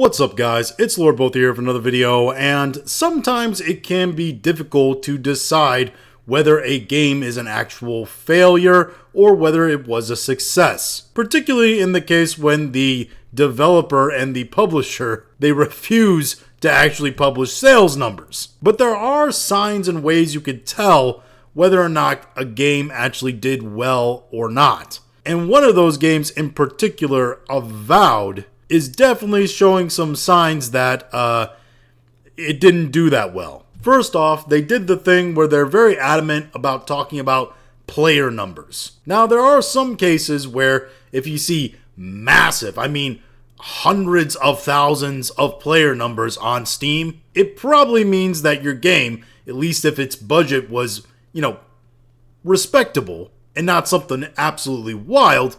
What's up guys, it's Lord Both here for another video, and sometimes it can be difficult to decide whether a game is an actual failure or whether it was a success. Particularly in the case when the developer and the publisher, they refuse to actually publish sales numbers. But there are signs and ways you could tell whether or not a game actually did well or not. And one of those games in particular, Avowed, is definitely showing some signs that it didn't do that well. First off, they did the thing where they're very adamant about talking about player numbers. Now, there are some cases where if you see massive, I mean hundreds of thousands of player numbers on Steam, it probably means that your game, at least if its budget was, respectable and not something absolutely wild,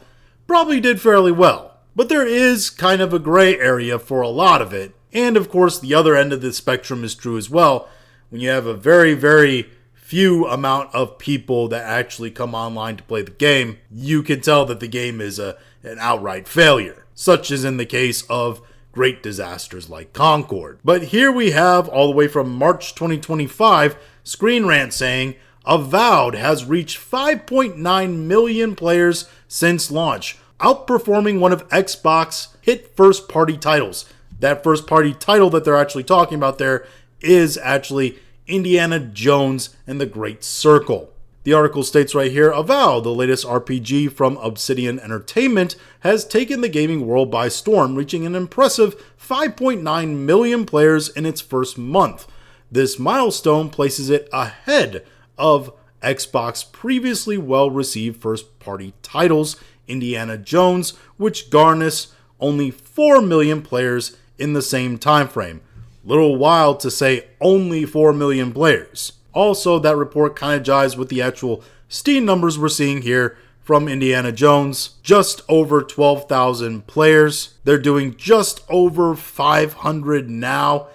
probably did fairly well. But there is kind of a gray area for a lot of it. And of course, the other end of the spectrum is true as well. When you have a very, very few amount of people that actually come online to play the game, you can tell that the game is an outright failure, such as in the case of great disasters like Concord. But here we have, all the way from March 2025, Screen Rant saying, Avowed has reached 5.9 million players since launch, outperforming one of Xbox hit first-party titles. That first-party title that they're actually talking about there is actually Indiana Jones and the Great Circle. The article states right here, Avowed, the latest RPG from Obsidian Entertainment, has taken the gaming world by storm, reaching an impressive 5.9 million players in its first month. This milestone places it ahead of Xbox previously well-received first-party titles, Indiana Jones, which garners only 4 million players in the same time frame. Little wild to say only 4 million players. Also, that report kind of jives with the actual Steam numbers we're seeing here from Indiana Jones. Just over 12,000 players. They're doing just over 500 now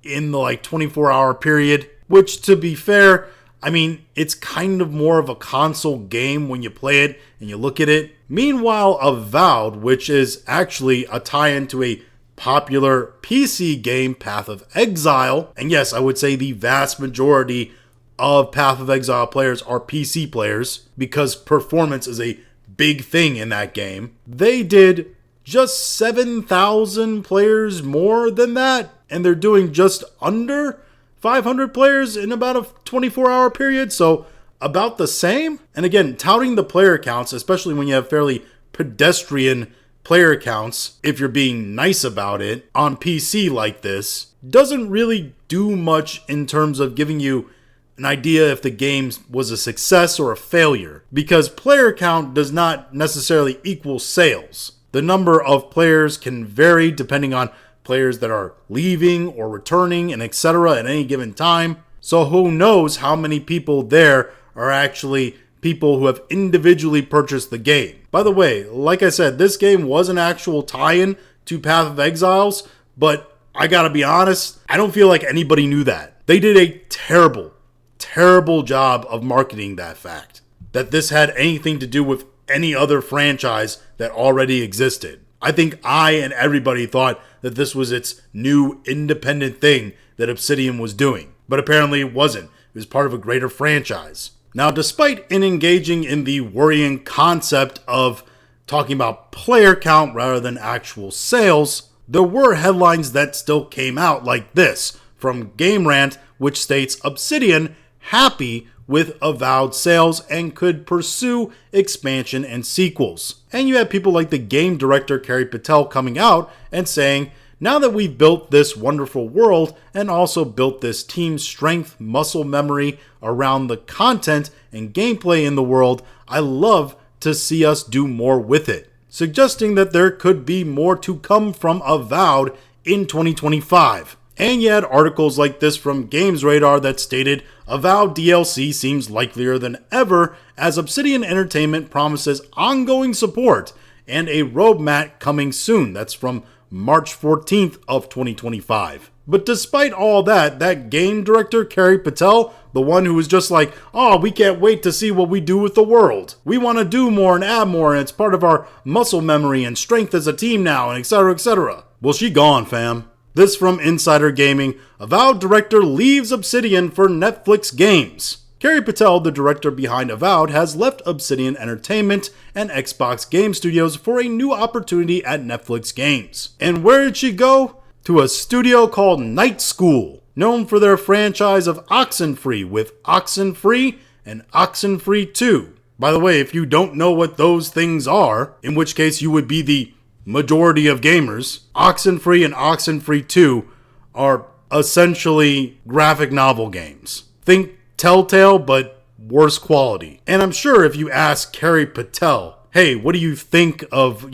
in the 24-hour period, which, to be fair, I mean, it's kind of more of a console game when you play it and you look at it. Meanwhile, Avowed, which is actually a tie-in to a popular PC game, Path of Exile, and yes, I would say the vast majority of Path of Exile players are PC players because performance is a big thing in that game. They did just 7,000 players more than that, and they're doing just under 500 players in about a 24-hour period, so about the same. And again, touting the player counts, especially when you have fairly pedestrian player counts, if you're being nice about it, on PC like this, doesn't really do much in terms of giving you an idea if the game was a success or a failure, because player count does not necessarily equal sales. The number of players can vary depending on players that are leaving or returning and etc. at any given time. So who knows how many people there are actually people who have individually purchased the game. By the way, like I said, this game was an actual tie-in to Path of Exiles, but I gotta be honest, I don't feel like anybody knew that. They did a terrible, terrible job of marketing that fact, that this had anything to do with any other franchise that already existed. I think I and everybody thought that this was its new independent thing that Obsidian was doing. But apparently it wasn't. It was part of a greater franchise. Now, despite engaging in the worrying concept of talking about player count rather than actual sales, there were headlines that still came out like this from Game Rant, which states Obsidian happy with Avowed sales and could pursue expansion and sequels. And you had people like the game director Carrie Patel coming out and saying, now that we've built this wonderful world and also built this team strength, muscle memory around the content and gameplay in the world, I love to see us do more with it, suggesting that there could be more to come from Avowed in 2025. And you had articles like this from Games Radar that stated Avowed DLC seems likelier than ever as Obsidian Entertainment promises ongoing support and a roadmap coming soon. That's from March 14th of 2025. But despite all that, that game director, Carrie Patel, the one who was just like, oh, we can't wait to see what we do with the world. We want to do more and add more, and it's part of our muscle memory and strength as a team now, and etc., etc. Well, she gone, fam. This from Insider Gaming. Avowed director leaves Obsidian for Netflix games. Carrie Patel, the director behind Avowed, has left Obsidian Entertainment and Xbox Game Studios for a new opportunity at Netflix Games. And where did she go? To a studio called Night School, known for their franchise of Oxenfree with Oxenfree and Oxenfree 2. By the way, if you don't know what those things are, in which case you would be the majority of gamers, Oxenfree and Oxenfree 2 are essentially graphic novel games. Think Telltale, but worse quality. And I'm sure if you ask Carrie Patel, hey, what do you think of,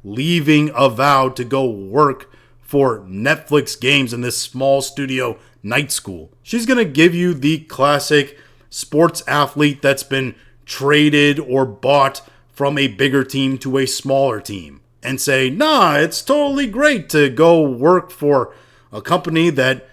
leaving Avowed to go work for Netflix Games in this small studio Night School? She's gonna give you the classic sports athlete that's been traded or bought from a bigger team to a smaller team and say, nah, it's totally great to go work for a company that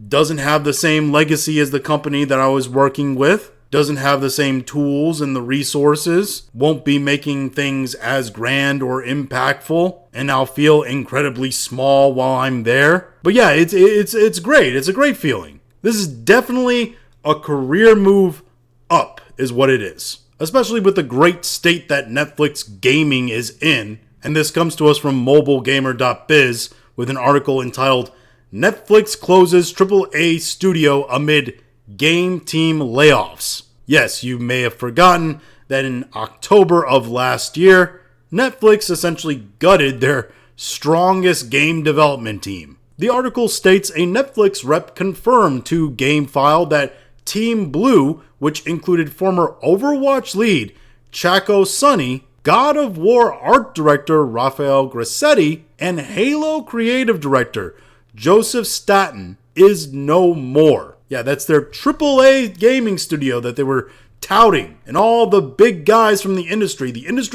doesn't have the same legacy as the company that I was working with, doesn't have the same tools and the resources, won't be making things as grand or impactful, and I'll feel incredibly small while I'm there. But yeah, it's great. It's a great feeling. This is definitely a career move up, is what it is. Especially with the great state that Netflix gaming is in. And this comes to us from mobilegamer.biz with an article entitled Netflix closes AAA studio amid game team layoffs. Yes, you may have forgotten that in October of last year, Netflix essentially gutted their strongest game development team. The article states a Netflix rep confirmed to GameFile that Team Blue, which included former Overwatch lead Chaco Sonny, God of War art director Rafael Grassetti, and Halo creative director Joseph Staten, is no more. Yeah, that's their AAA gaming studio that they were touting, and all the big guys from the industry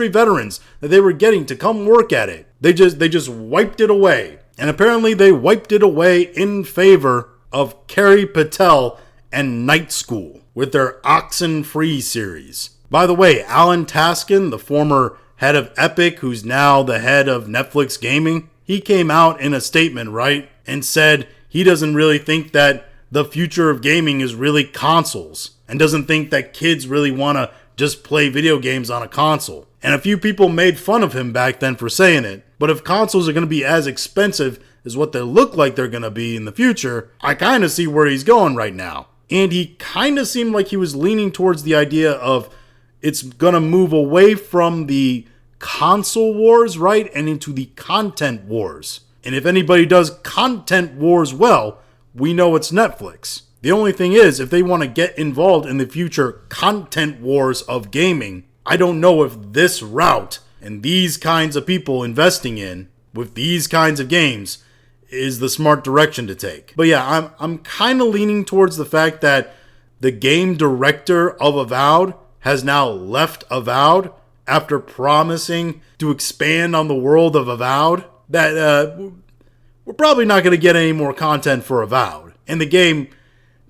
veterans that they were getting to come work at it. They just wiped it away. And apparently they wiped it away in favor of Carrie Patel and Night School with their Oxenfree series. By the way, Alan Taskin, the former head of Epic, who's now the head of Netflix Gaming, he came out in a statement, right, and said he doesn't really think that the future of gaming is really consoles, and doesn't think that kids really want to just play video games on a console. And a few people made fun of him back then for saying it, but if consoles are going to be as expensive as what they look like they're going to be in the future, I kind of see where he's going right now. And he kind of seemed like he was leaning towards the idea of it's going to move away from the console wars, right, and into the content wars. And if anybody does content wars well, we know it's Netflix. The only thing is, if they want to get involved in the future content wars of gaming, I don't know if this route and these kinds of people investing in with these kinds of games is the smart direction to take. But yeah, I'm kind of leaning towards the fact that the game director of Avowed has now left Avowed after promising to expand on the world of Avowed, that we're probably not going to get any more content for Avowed. And the game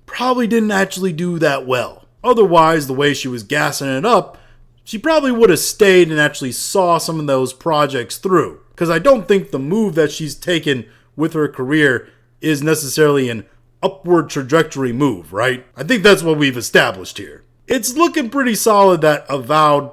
probably didn't actually do that well. Otherwise, the way she was gassing it up, she probably would have stayed and actually saw some of those projects through. Because I don't think the move that she's taken with her career is necessarily an upward trajectory move, right? I think that's what we've established here. It's looking pretty solid that Avowed,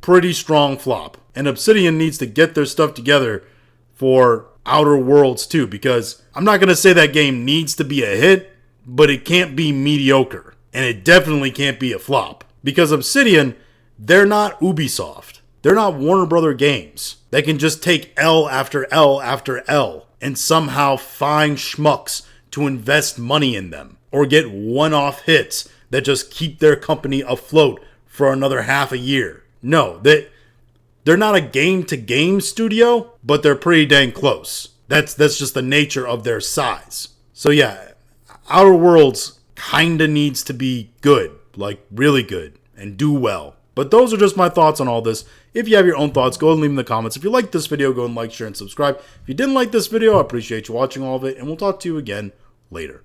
pretty strong flop. And Obsidian needs to get their stuff together for Outer Worlds too, because I'm not going to say that game needs to be a hit, but it can't be mediocre. And it definitely can't be a flop. Because Obsidian, they're not Ubisoft. They're not Warner Brother Games. They can just take L after L after L and somehow find schmucks to invest money in them. Or get one-off hits that just keep their company afloat for another half a year. No, they're not a game-to-game studio, but they're pretty dang close. That's just the nature of their size. So yeah, Outer Worlds kinda needs to be good, like really good, and do well. But those are just my thoughts on all this. If you have your own thoughts, go and leave them in the comments. If you liked this video, go and like, share, and subscribe. If you didn't like this video, I appreciate you watching all of it, and we'll talk to you again later.